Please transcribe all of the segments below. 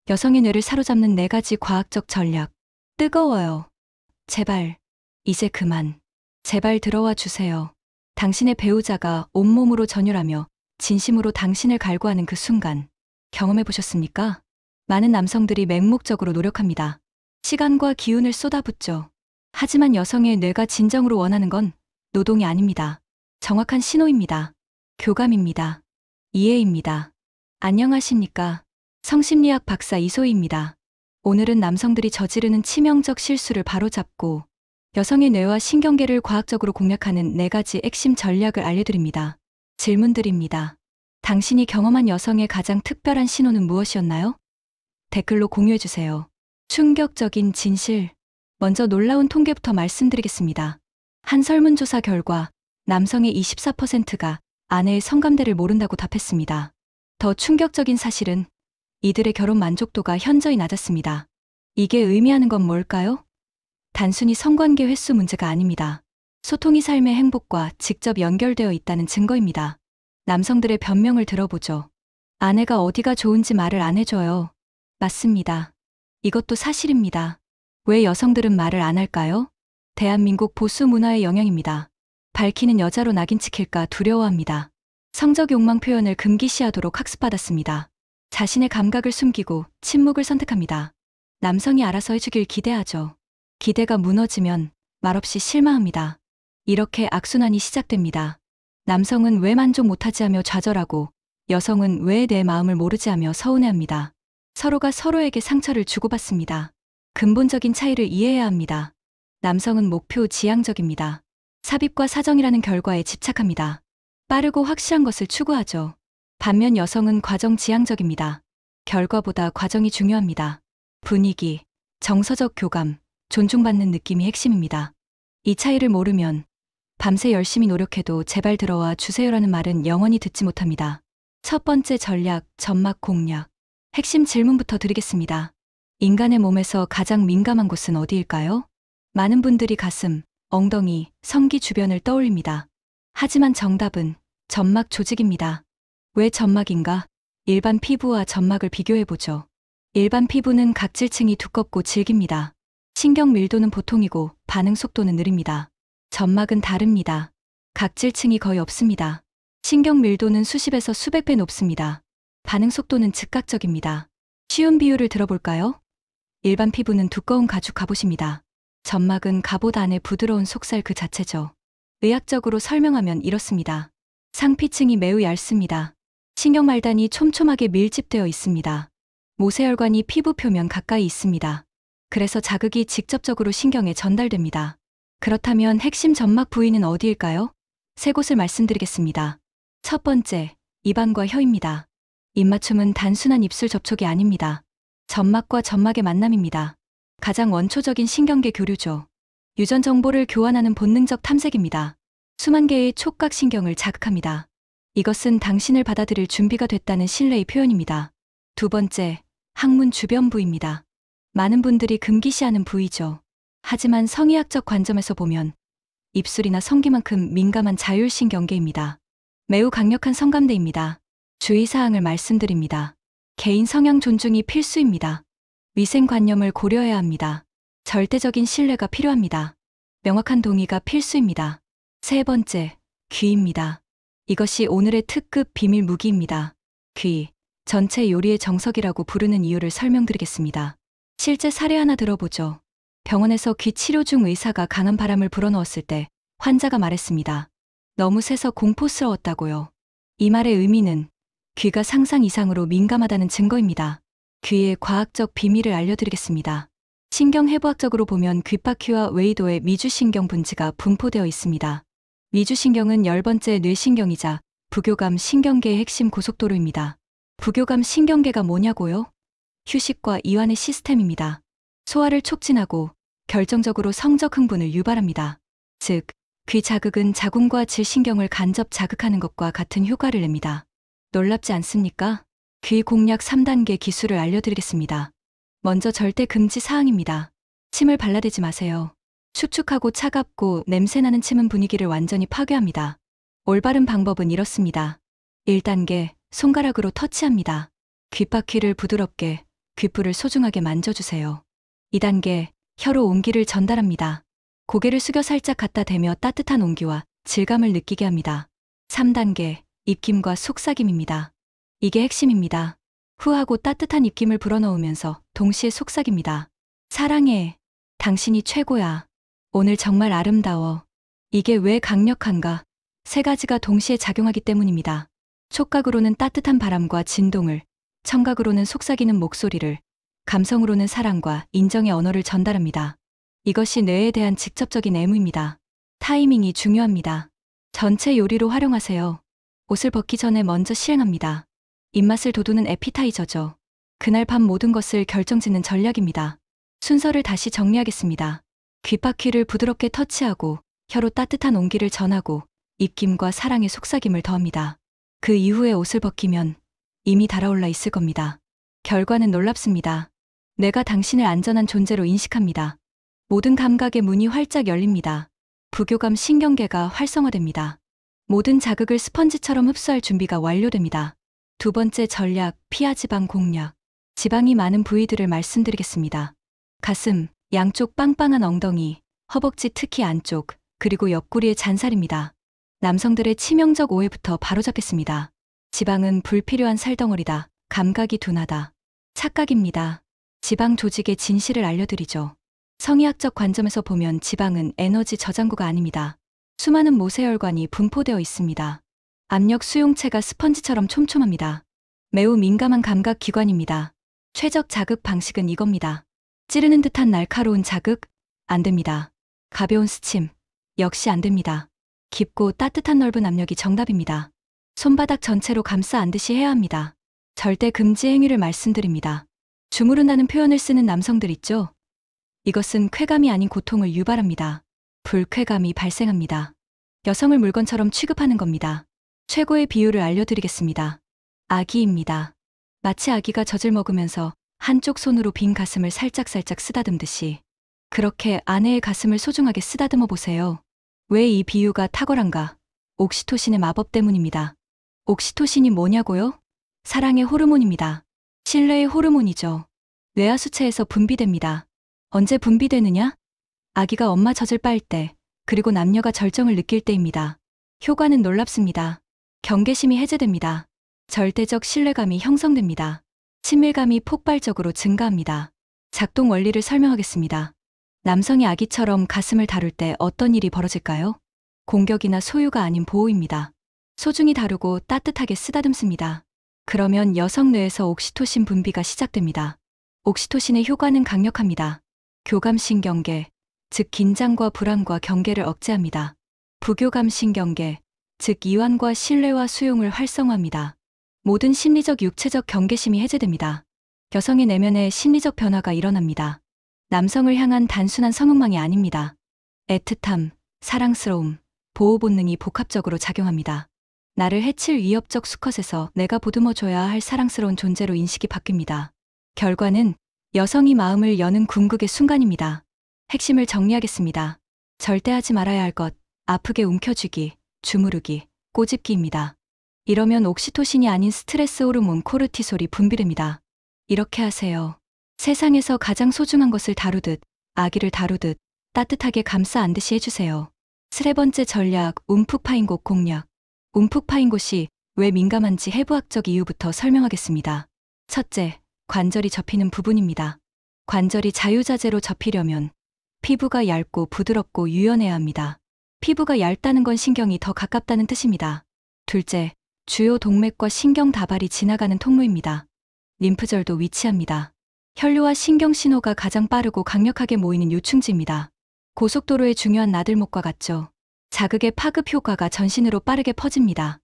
여성의 뇌를 사로잡는 4가지 과학적 전략. 뜨거워요. 제발, 이제 그만. 제발 들어와 주세요. 당신의 배우자가 온몸으로 전율하며 진심으로 당신을 갈구하는 그 순간, 경험해 보셨습니까? 많은 남성들이 맹목적으로 노력합니다. 시간과 기운을 쏟아붓죠. 하지만 여성의 뇌가 진정으로 원하는 건 노동이 아닙니다. 정확한 신호입니다. 교감입니다. 이해입니다. 안녕하십니까? 성심리학 박사 이소희입니다. 오늘은 남성들이 저지르는 치명적 실수를 바로잡고 여성의 뇌와 신경계를 과학적으로 공략하는 4가지 핵심 전략을 알려드립니다. 질문드립니다. 당신이 경험한 여성의 가장 특별한 신호는 무엇이었나요? 댓글로 공유해주세요. 충격적인 진실. 먼저 놀라운 통계부터 말씀드리겠습니다. 한 설문조사 결과 남성의 24%가 아내의 성감대를 모른다고 답했습니다. 더 충격적인 사실은 이들의 결혼 만족도가 현저히 낮았습니다. 이게 의미하는 건 뭘까요? 단순히 성관계 횟수 문제가 아닙니다. 소통이 삶의 행복과 직접 연결되어 있다는 증거입니다. 남성들의 변명을 들어보죠. 아내가 어디가 좋은지 말을 안 해줘요. 맞습니다. 이것도 사실입니다. 왜 여성들은 말을 안 할까요? 대한민국 보수 문화의 영향입니다. 밝히는 여자로 낙인 찍힐까 두려워합니다. 성적 욕망 표현을 금기시하도록 학습받았습니다. 자신의 감각을 숨기고 침묵을 선택합니다. 남성이 알아서 해주길 기대하죠. 기대가 무너지면 말없이 실망합니다. 이렇게 악순환이 시작됩니다. 남성은 왜 만족 못하지 하며 좌절하고 여성은 왜 내 마음을 모르지 하며 서운해합니다. 서로가 서로에게 상처를 주고받습니다. 근본적인 차이를 이해해야 합니다. 남성은 목표 지향적입니다. 삽입과 사정이라는 결과에 집착합니다. 빠르고 확실한 것을 추구하죠. 반면 여성은 과정 지향적입니다. 결과보다 과정이 중요합니다. 분위기, 정서적 교감, 존중받는 느낌이 핵심입니다. 이 차이를 모르면 밤새 열심히 노력해도 제발 들어와 주세요라는 말은 영원히 듣지 못합니다. 첫 번째 전략, 점막 공략. 핵심 질문부터 드리겠습니다. 인간의 몸에서 가장 민감한 곳은 어디일까요? 많은 분들이 가슴, 엉덩이, 성기 주변을 떠올립니다. 하지만 정답은 점막 조직입니다. 왜 점막인가? 일반 피부와 점막을 비교해보죠. 일반 피부는 각질층이 두껍고 질깁니다. 신경 밀도는 보통이고 반응 속도는 느립니다. 점막은 다릅니다. 각질층이 거의 없습니다. 신경 밀도는 수십에서 수백 배 높습니다. 반응 속도는 즉각적입니다. 쉬운 비유를 들어볼까요? 일반 피부는 두꺼운 가죽 갑옷입니다. 점막은 갑옷 안에 부드러운 속살 그 자체죠. 의학적으로 설명하면 이렇습니다. 상피층이 매우 얇습니다. 신경말단이 촘촘하게 밀집되어 있습니다. 모세혈관이 피부 표면 가까이 있습니다. 그래서 자극이 직접적으로 신경에 전달됩니다. 그렇다면 핵심 점막 부위는 어디일까요? 3곳을 말씀드리겠습니다. 첫 번째, 입안과 혀입니다. 입맞춤은 단순한 입술 접촉이 아닙니다. 점막과 점막의 만남입니다. 가장 원초적인 신경계 교류죠. 유전 정보를 교환하는 본능적 탐색입니다. 수만 개의 촉각 신경을 자극합니다. 이것은 당신을 받아들일 준비가 됐다는 신뢰의 표현입니다. 두 번째, 항문 주변 부위입니다. 많은 분들이 금기시하는 부위죠. 하지만 성의학적 관점에서 보면 입술이나 성기만큼 민감한 자율신경계입니다. 매우 강력한 성감대입니다. 주의사항을 말씀드립니다. 개인 성향 존중이 필수입니다. 위생관념을 고려해야 합니다. 절대적인 신뢰가 필요합니다. 명확한 동의가 필수입니다. 세 번째, 귀입니다. 이것이 오늘의 특급 비밀 무기입니다. 귀, 전체 요리의 정석이라고 부르는 이유를 설명드리겠습니다. 실제 사례 하나 들어보죠. 병원에서 귀 치료 중 의사가 강한 바람을 불어넣었을 때 환자가 말했습니다. 너무 세서 공포스러웠다고요. 이 말의 의미는 귀가 상상 이상으로 민감하다는 증거입니다. 귀의 과학적 비밀을 알려드리겠습니다. 신경해부학적으로 보면 귓바퀴와 외이도에 미주신경 분지가 분포되어 있습니다. 미주신경은 10번째 뇌신경이자 부교감 신경계의 핵심 고속도로입니다. 부교감 신경계가 뭐냐고요? 휴식과 이완의 시스템입니다. 소화를 촉진하고 결정적으로 성적 흥분을 유발합니다. 즉, 귀 자극은 자궁과 질신경을 간접 자극하는 것과 같은 효과를 냅니다. 놀랍지 않습니까? 귀 공략 3단계 기술을 알려드리겠습니다. 먼저 절대 금지 사항입니다. 침을 발라대지 마세요. 축축하고 차갑고 냄새나는 침은 분위기를 완전히 파괴합니다. 올바른 방법은 이렇습니다. 1단계, 손가락으로 터치합니다. 귓바퀴를 부드럽게, 귓불을 소중하게 만져주세요. 2단계, 혀로 온기를 전달합니다. 고개를 숙여 살짝 갖다 대며 따뜻한 온기와 질감을 느끼게 합니다. 3단계, 입김과 속삭임입니다. 이게 핵심입니다. 후하고 따뜻한 입김을 불어넣으면서 동시에 속삭입니다. 사랑해. 당신이 최고야. 오늘 정말 아름다워. 이게 왜 강력한가? 세 가지가 동시에 작용하기 때문입니다. 촉각으로는 따뜻한 바람과 진동을, 청각으로는 속삭이는 목소리를, 감성으로는 사랑과 인정의 언어를 전달합니다. 이것이 뇌에 대한 직접적인 애무입니다. 타이밍이 중요합니다. 전체 요리로 활용하세요. 옷을 벗기 전에 먼저 시행합니다. 입맛을 돋우는 에피타이저죠. 그날 밤 모든 것을 결정짓는 전략입니다. 순서를 다시 정리하겠습니다. 귓바퀴를 부드럽게 터치하고 혀로 따뜻한 온기를 전하고 입김과 사랑의 속삭임을 더합니다. 그 이후에 옷을 벗기면 이미 달아올라 있을 겁니다. 결과는 놀랍습니다. 뇌가 당신을 안전한 존재로 인식합니다. 모든 감각의 문이 활짝 열립니다. 부교감 신경계가 활성화됩니다. 모든 자극을 스펀지처럼 흡수할 준비가 완료됩니다. 두 번째 전략, 피하지방 공략. 지방이 많은 부위들을 말씀드리겠습니다. 가슴, 양쪽 빵빵한 엉덩이, 허벅지 특히 안쪽, 그리고 옆구리의 잔살입니다. 남성들의 치명적 오해부터 바로잡겠습니다. 지방은 불필요한 살덩어리다. 감각이 둔하다. 착각입니다. 지방 조직의 진실을 알려드리죠. 성의학적 관점에서 보면 지방은 에너지 저장고가 아닙니다. 수많은 모세혈관이 분포되어 있습니다. 압력 수용체가 스펀지처럼 촘촘합니다. 매우 민감한 감각 기관입니다. 최적 자극 방식은 이겁니다. 찌르는 듯한 날카로운 자극? 안 됩니다. 가벼운 스침? 역시 안 됩니다. 깊고 따뜻한 넓은 압력이 정답입니다. 손바닥 전체로 감싸 안듯이 해야 합니다. 절대 금지 행위를 말씀드립니다. 주무른다는 표현을 쓰는 남성들 있죠? 이것은 쾌감이 아닌 고통을 유발합니다. 불쾌감이 발생합니다. 여성을 물건처럼 취급하는 겁니다. 최고의 비유를 알려드리겠습니다. 아기입니다. 마치 아기가 젖을 먹으면서 한쪽 손으로 빈 가슴을 살짝살짝 쓰다듬듯이 그렇게 아내의 가슴을 소중하게 쓰다듬어 보세요. 왜 이 비유가 탁월한가? 옥시토신의 마법 때문입니다. 옥시토신이 뭐냐고요? 사랑의 호르몬입니다. 신뢰의 호르몬이죠. 뇌하수체에서 분비됩니다. 언제 분비되느냐? 아기가 엄마 젖을 빨 때, 그리고 남녀가 절정을 느낄 때입니다. 효과는 놀랍습니다. 경계심이 해제됩니다. 절대적 신뢰감이 형성됩니다. 친밀감이 폭발적으로 증가합니다. 작동 원리를 설명하겠습니다. 남성이 아기처럼 가슴을 다룰 때 어떤 일이 벌어질까요? 공격이나 소유가 아닌 보호입니다. 소중히 다루고 따뜻하게 쓰다듬습니다. 그러면 여성 뇌에서 옥시토신 분비가 시작됩니다. 옥시토신의 효과는 강력합니다. 교감신경계, 즉 긴장과 불안과 경계를 억제합니다. 부교감신경계, 즉 이완과 신뢰와 수용을 활성화합니다. 모든 심리적 육체적 경계심이 해제됩니다. 여성의 내면에 심리적 변화가 일어납니다. 남성을 향한 단순한 성욕망이 아닙니다. 애틋함, 사랑스러움, 보호 본능이 복합적으로 작용합니다. 나를 해칠 위협적 수컷에서 내가 보듬어줘야 할 사랑스러운 존재로 인식이 바뀝니다. 결과는 여성이 마음을 여는 궁극의 순간입니다. 핵심을 정리하겠습니다. 절대 하지 말아야 할 것, 아프게 움켜쥐기, 주무르기, 꼬집기입니다. 이러면 옥시토신이 아닌 스트레스 호르몬 코르티솔이 분비됩니다. 이렇게 하세요. 세상에서 가장 소중한 것을 다루듯, 아기를 다루듯 따뜻하게 감싸 안듯이 해주세요. 세 번째 전략, 움푹 파인 곳 공략. 움푹 파인 곳이 왜 민감한지 해부학적 이유부터 설명하겠습니다. 첫째, 관절이 접히는 부분입니다. 관절이 자유자재로 접히려면 피부가 얇고 부드럽고 유연해야 합니다. 피부가 얇다는 건 신경이 더 가깝다는 뜻입니다. 둘째, 주요 동맥과 신경 다발이 지나가는 통로입니다. 림프절도 위치합니다. 혈류와 신경 신호가 가장 빠르고 강력하게 모이는 요충지입니다. 고속도로의 중요한 나들목과 같죠. 자극의 파급 효과가 전신으로 빠르게 퍼집니다.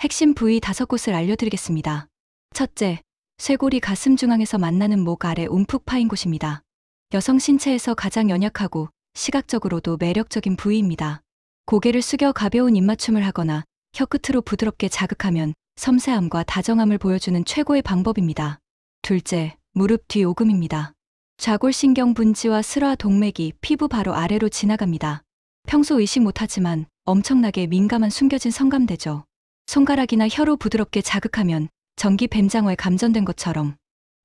핵심 부위 5곳을 알려드리겠습니다. 첫째, 쇄골이 가슴 중앙에서 만나는 목 아래 움푹 파인 곳입니다. 여성 신체에서 가장 연약하고 시각적으로도 매력적인 부위입니다. 고개를 숙여 가벼운 입맞춤을 하거나 혀끝으로 부드럽게 자극하면 섬세함과 다정함을 보여주는 최고의 방법입니다. 둘째, 무릎 뒤 오금입니다. 좌골신경 분지와 슬화 동맥이 피부 바로 아래로 지나갑니다. 평소 의식 못하지만 엄청나게 민감한 숨겨진 성감대죠. 손가락이나 혀로 부드럽게 자극하면 전기 뱀장어에 감전된 것처럼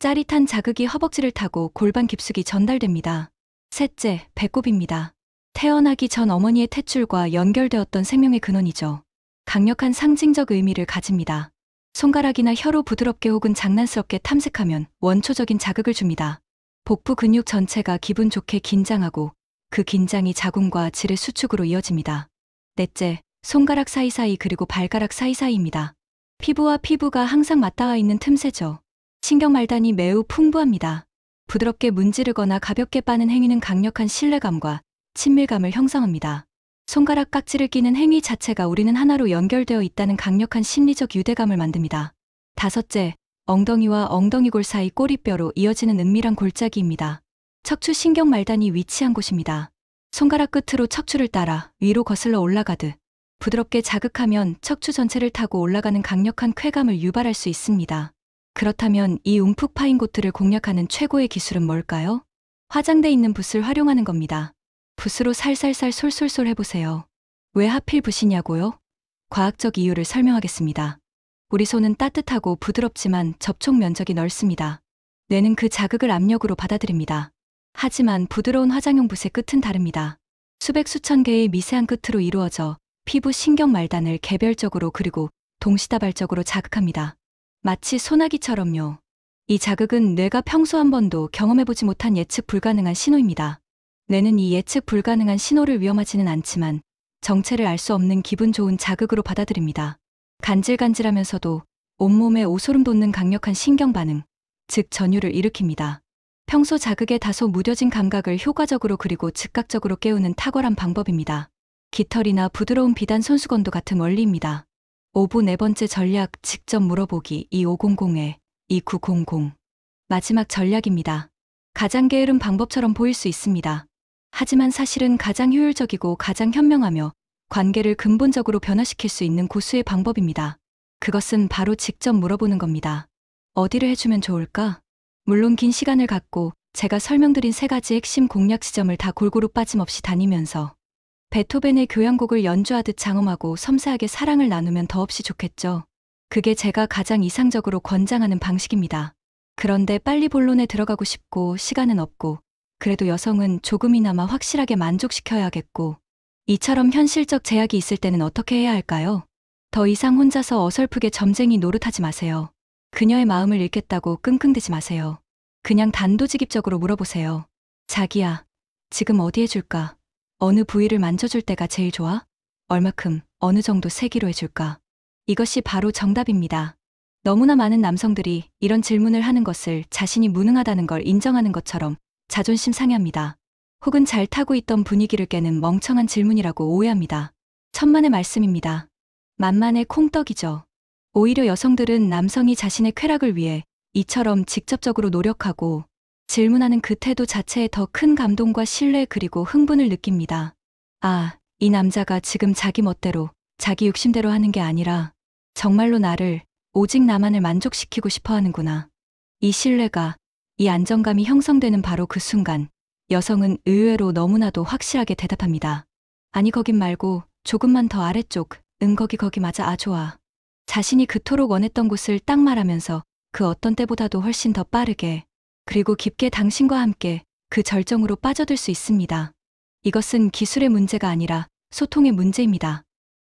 짜릿한 자극이 허벅지를 타고 골반 깊숙이 전달됩니다. 셋째, 배꼽입니다. 태어나기 전 어머니의 탯줄과 연결되었던 생명의 근원이죠. 강력한 상징적 의미를 가집니다. 손가락이나 혀로 부드럽게 혹은 장난스럽게 탐색하면 원초적인 자극을 줍니다. 복부 근육 전체가 기분 좋게 긴장하고 그 긴장이 자궁과 질의 수축으로 이어집니다. 넷째, 손가락 사이사이 그리고 발가락 사이사이입니다. 피부와 피부가 항상 맞닿아 있는 틈새죠. 신경말단이 매우 풍부합니다. 부드럽게 문지르거나 가볍게 빠는 행위는 강력한 신뢰감과 친밀감을 형성합니다. 손가락 깍지를 끼는 행위 자체가 우리는 하나로 연결되어 있다는 강력한 심리적 유대감을 만듭니다. 다섯째, 엉덩이와 엉덩이골 사이 꼬리뼈로 이어지는 은밀한 골짜기입니다. 척추 신경말단이 위치한 곳입니다. 손가락 끝으로 척추를 따라 위로 거슬러 올라가듯 부드럽게 자극하면 척추 전체를 타고 올라가는 강력한 쾌감을 유발할 수 있습니다. 그렇다면 이 움푹 파인 곳들을 공략하는 최고의 기술은 뭘까요? 화장돼 있는 붓을 활용하는 겁니다. 붓으로 살살살 솔솔솔 해보세요. 왜 하필 붓이냐고요? 과학적 이유를 설명하겠습니다. 우리 손은 따뜻하고 부드럽지만 접촉 면적이 넓습니다. 뇌는 그 자극을 압력으로 받아들입니다. 하지만 부드러운 화장용 붓의 끝은 다릅니다. 수백 수천 개의 미세한 끝으로 이루어져 피부 신경말단을 개별적으로 그리고 동시다발적으로 자극합니다. 마치 소나기처럼요. 이 자극은 뇌가 평소 한 번도 경험해보지 못한 예측 불가능한 신호입니다. 뇌는 이 예측 불가능한 신호를 위험하지는 않지만 정체를 알 수 없는 기분 좋은 자극으로 받아들입니다. 간질간질하면서도 온몸에 오소름 돋는 강력한 신경 반응, 즉 전율을 일으킵니다. 평소 자극에 다소 무뎌진 감각을 효과적으로 그리고 즉각적으로 깨우는 탁월한 방법입니다. 깃털이나 부드러운 비단 손수건도 같은 원리입니다. 5부 네 번째 전략 직접 물어보기 2500-2900 마지막 전략입니다. 가장 게으른 방법처럼 보일 수 있습니다. 하지만 사실은 가장 효율적이고 가장 현명하며 관계를 근본적으로 변화시킬 수 있는 고수의 방법입니다. 그것은 바로 직접 물어보는 겁니다. 어디를 해주면 좋을까? 물론 긴 시간을 갖고 제가 설명드린 세 가지 핵심 공략 지점을 다 골고루 빠짐없이 다니면서 베토벤의 교향곡을 연주하듯 장엄하고 섬세하게 사랑을 나누면 더없이 좋겠죠. 그게 제가 가장 이상적으로 권장하는 방식입니다. 그런데 빨리 본론에 들어가고 싶고 시간은 없고 그래도 여성은 조금이나마 확실하게 만족시켜야겠고 이처럼 현실적 제약이 있을 때는 어떻게 해야 할까요? 더 이상 혼자서 어설프게 점쟁이 노릇하지 마세요. 그녀의 마음을 읽겠다고 끙끙대지 마세요. 그냥 단도직입적으로 물어보세요. 자기야, 지금 어디 해줄까? 어느 부위를 만져줄 때가 제일 좋아? 얼마큼, 어느 정도 세기로 해줄까? 이것이 바로 정답입니다. 너무나 많은 남성들이 이런 질문을 하는 것을 자신이 무능하다는 걸 인정하는 것처럼 자존심 상해합니다. 혹은 잘 타고 있던 분위기를 깨는 멍청한 질문이라고 오해합니다. 천만의 말씀입니다. 만만의 콩떡이죠. 오히려 여성들은 남성이 자신의 쾌락을 위해 이처럼 직접적으로 노력하고 질문하는 그 태도 자체에 더 큰 감동과 신뢰 그리고 흥분을 느낍니다. 아, 이 남자가 지금 자기 멋대로, 자기 욕심대로 하는 게 아니라 정말로 나를, 오직 나만을 만족시키고 싶어 하는구나. 이 신뢰가, 이 안정감이 형성되는 바로 그 순간, 여성은 의외로 너무나도 확실하게 대답합니다. 아니 거긴 말고 조금만 더 아래쪽, 거기 맞아, 아 좋아. 자신이 그토록 원했던 곳을 딱 말하면서 그 어떤 때보다도 훨씬 더 빠르게 그리고 깊게 당신과 함께 그 절정으로 빠져들 수 있습니다. 이것은 기술의 문제가 아니라 소통의 문제입니다.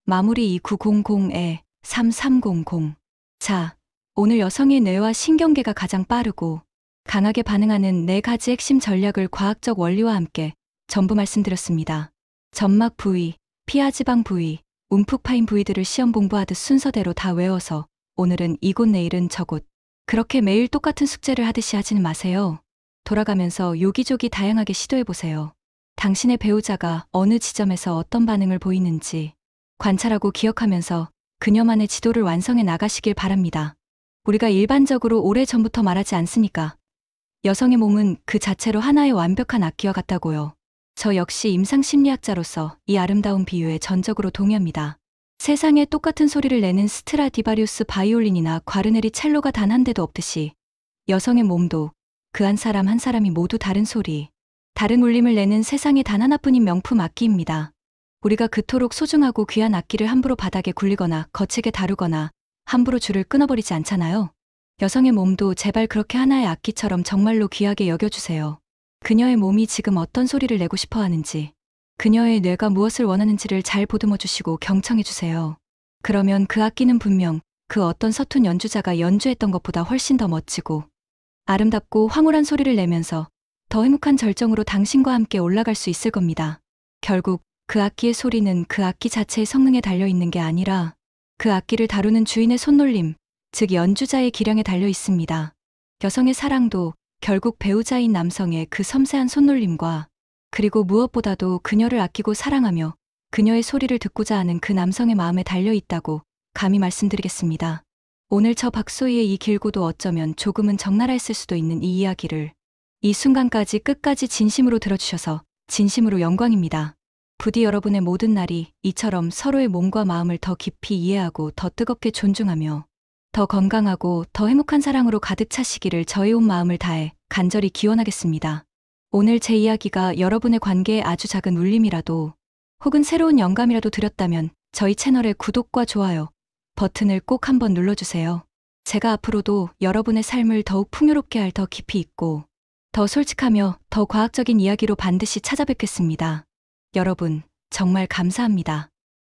마무리 2900-3300. 자, 오늘 여성의 뇌와 신경계가 가장 빠르고 강하게 반응하는 4가지 핵심 전략을 과학적 원리와 함께 전부 말씀드렸습니다. 점막 부위, 피하지방 부위, 움푹 파인 부위들을 시험 공부하듯 순서대로 다 외워서 오늘은 이곳 내일은 저곳 그렇게 매일 똑같은 숙제를 하듯이 하지는 마세요. 돌아가면서 요기조기 다양하게 시도해보세요. 당신의 배우자가 어느 지점에서 어떤 반응을 보이는지 관찰하고 기억하면서 그녀만의 지도를 완성해 나가시길 바랍니다. 우리가 일반적으로 오래전부터 말하지 않습니까? 여성의 몸은 그 자체로 하나의 완벽한 악기와 같다고요. 저 역시 임상심리학자로서 이 아름다운 비유에 전적으로 동의합니다. 세상에 똑같은 소리를 내는 스트라디바리우스 바이올린이나 과르네리 첼로가 단 한 대도 없듯이 여성의 몸도 그 한 사람 한 사람이 모두 다른 소리, 다른 울림을 내는 세상에 단 하나뿐인 명품 악기입니다. 우리가 그토록 소중하고 귀한 악기를 함부로 바닥에 굴리거나 거칠게 다루거나 함부로 줄을 끊어버리지 않잖아요. 여성의 몸도 제발 그렇게 하나의 악기처럼 정말로 귀하게 여겨주세요. 그녀의 몸이 지금 어떤 소리를 내고 싶어 하는지, 그녀의 뇌가 무엇을 원하는지를 잘 보듬어 주시고 경청해 주세요. 그러면 그 악기는 분명 그 어떤 서툰 연주자가 연주했던 것보다 훨씬 더 멋지고 아름답고 황홀한 소리를 내면서 더 행복한 절정으로 당신과 함께 올라갈 수 있을 겁니다. 결국 그 악기의 소리는 그 악기 자체의 성능에 달려 있는 게 아니라 그 악기를 다루는 주인의 손놀림, 즉 연주자의 기량에 달려 있습니다. 여성의 사랑도 결국 배우자인 남성의 그 섬세한 손놀림과 그리고 무엇보다도 그녀를 아끼고 사랑하며 그녀의 소리를 듣고자 하는 그 남성의 마음에 달려 있다고 감히 말씀드리겠습니다. 오늘 저 박소희의 이 길고도 어쩌면 조금은 적나라했을 수도 있는 이 이야기를 이 순간까지 끝까지 진심으로 들어주셔서 진심으로 영광입니다. 부디 여러분의 모든 날이 이처럼 서로의 몸과 마음을 더 깊이 이해하고 더 뜨겁게 존중하며 더 건강하고 더 행복한 사랑으로 가득 차시기를 저의 온 마음을 다해 간절히 기원하겠습니다. 오늘 제 이야기가 여러분의 관계에 아주 작은 울림이라도 혹은 새로운 영감이라도 드렸다면 저희 채널의 구독과 좋아요 버튼을 꼭 한번 눌러주세요. 제가 앞으로도 여러분의 삶을 더욱 풍요롭게 할 더 깊이 있고 더 솔직하며 더 과학적인 이야기로 반드시 찾아뵙겠습니다. 여러분, 정말 감사합니다.